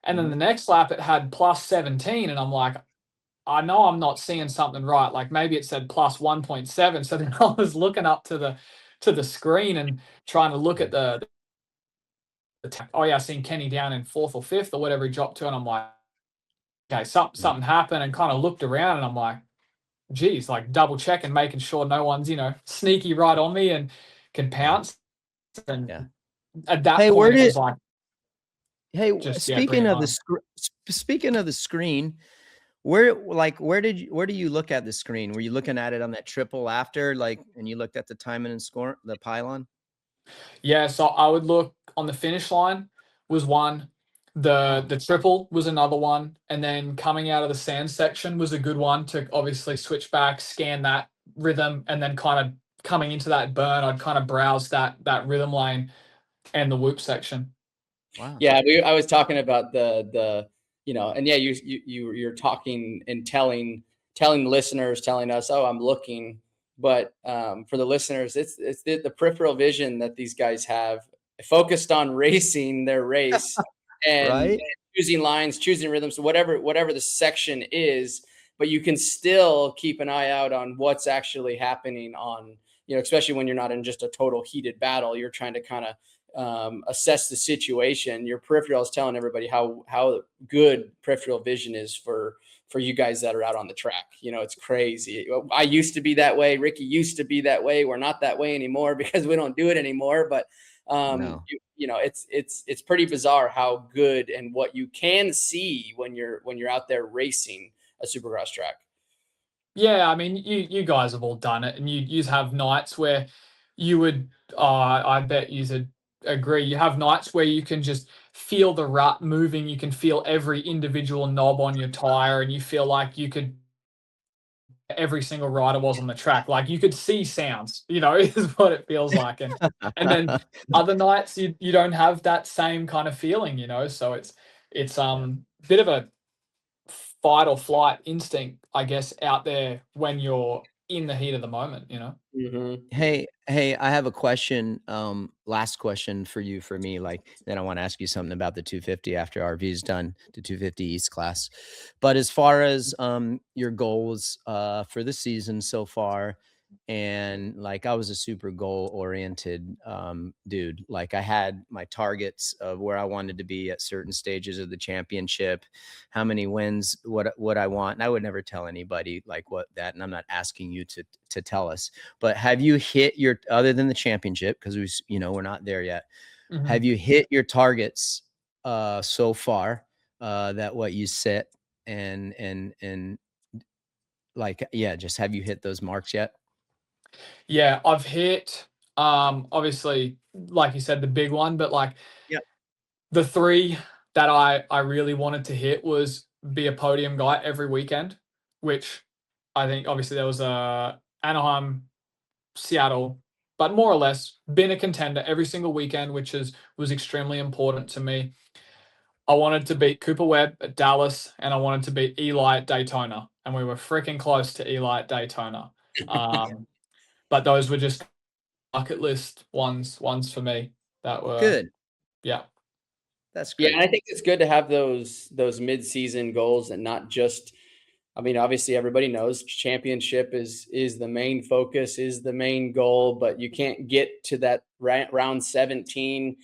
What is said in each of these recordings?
And then the next lap it had plus 17, and I'm like, I know I'm not seeing something right. Like maybe it said plus 1.7. So then I was looking up to the screen and trying to look at oh yeah, I seen Kenny down in fourth or fifth or whatever he dropped to, and I'm like, okay, something happened, and kind of looked around, and I'm like, geez, like double checking, making sure no one's sneaky right on me and can pounce. And at that point, it was like, just bring speaking it of on. speaking of the screen, where do you look at the screen? Were you looking at it on that triple after, and you looked at the timing and score, the pylon? Yeah, so I would look on the finish line was one, the triple was another one, and then coming out of the sand section was a good one to obviously switch back, scan that rhythm, and then kind of coming into that burn, I'd kind of browse that rhythm lane and the whoop section. Wow. Yeah, I was talking about the and yeah, you're talking and telling the listeners, telling us, oh, I'm looking, but for the listeners, it's the peripheral vision that these guys have, focused on racing their race and, and choosing lines, choosing rhythms, whatever the section is, but you can still keep an eye out on what's actually happening on, especially when you're not in just a total heated battle. You're trying to kind of assess the situation. Your peripheral is telling everybody how good peripheral vision is for you guys that are out on the track. It's crazy. I used to be that way. Ricky used to be that way. We're not that way anymore because we don't do it anymore. But it's pretty bizarre how good and what you can see when you're out there racing a Supercross track. Yeah, I mean, you guys have all done it, and you have nights where you would, I bet you'd agree, you have nights where you can just feel the rut moving, you can feel every individual knob on your tire, and you feel like you could, every single rider was on the track, like you could see sounds, is what it feels like. And then other nights you don't have that same kind of feeling, so it's bit of a fight or flight instinct, I guess, out there when you're in the heat of the moment, Hey, I have a question. Last question for me. Then I want to ask you something about the 250 after RV's done, the 250 East class. But as far as your goals for the season so far, and I was a super goal oriented dude. I had my targets of where I wanted to be at certain stages of the championship, how many wins, what I want. And I would never tell anybody and I'm not asking you to tell us, but have you hit your, other than the championship, because we're not there yet. Mm-hmm. Have you hit your targets so far that what you set and just have you hit those marks yet? Yeah, I've hit, obviously, like you said, the big one, but the three that I really wanted to hit was be a podium guy every weekend, which I think obviously there was Anaheim, Seattle, but more or less been a contender every single weekend, which was extremely important to me. I wanted to beat Cooper Webb at Dallas, and I wanted to beat Eli at Daytona, and we were freaking close to Eli at Daytona. But those were just bucket list ones for me that were good. Yeah. That's great. Yeah, and I think it's good to have those mid-season goals and not just, I mean, obviously everybody knows championship is the main focus, is the main goal, but you can't get to that round 17.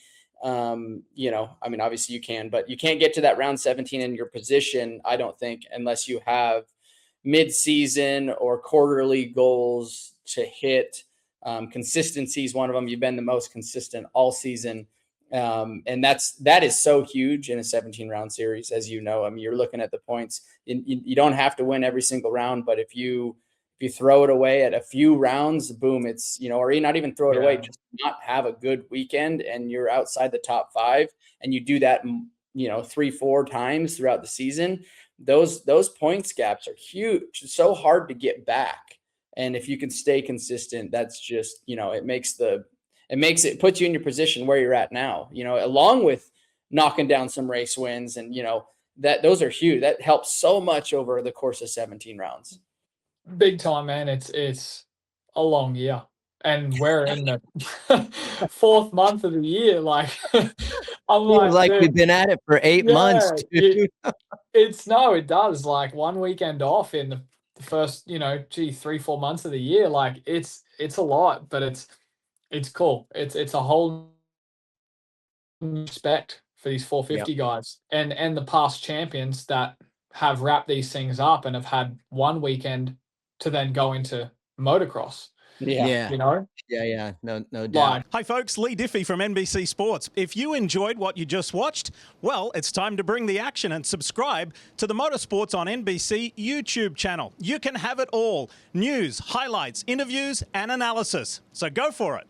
I mean, obviously you can, but you can't get to that round 17 in your position, I don't think, unless you have mid-season or quarterly goals to hit. Consistency is one of them. You've been the most consistent all season. And that is so huge in a 17 round series, as you know. I mean, you're looking at the points. You don't have to win every single round, but if you throw it away at a few rounds, boom, it's, or you not even throw it away, just not have a good weekend and you're outside the top 5, and you do that, 3-4 times throughout the season, those points gaps are huge. It's so hard to get back. And if you can stay consistent, that's just, it puts you in your position where you're at now, along with knocking down some race wins. And, those are huge. That helps so much over the course of 17 rounds. Big time, man. It's a long year, and we're in the 4th month of the year. I'm Feels like dude, we've been at it for 8 months, dude. it does, like, 1 weekend off in the first, 3-4 months of the year, like, it's a lot, but it's cool. It's a whole new respect for these Yep. 450 guys and the past champions that have wrapped these things up and have had 1 weekend to then go into motocross, Yeah. you know? Yeah. No doubt. Like, Hi folks, Lee Diffie from NBC Sports. If you enjoyed what you just watched, well, it's time to bring the action and subscribe to the Motorsports on NBC YouTube channel. You can have it all: news, highlights, interviews, and analysis. So go for it.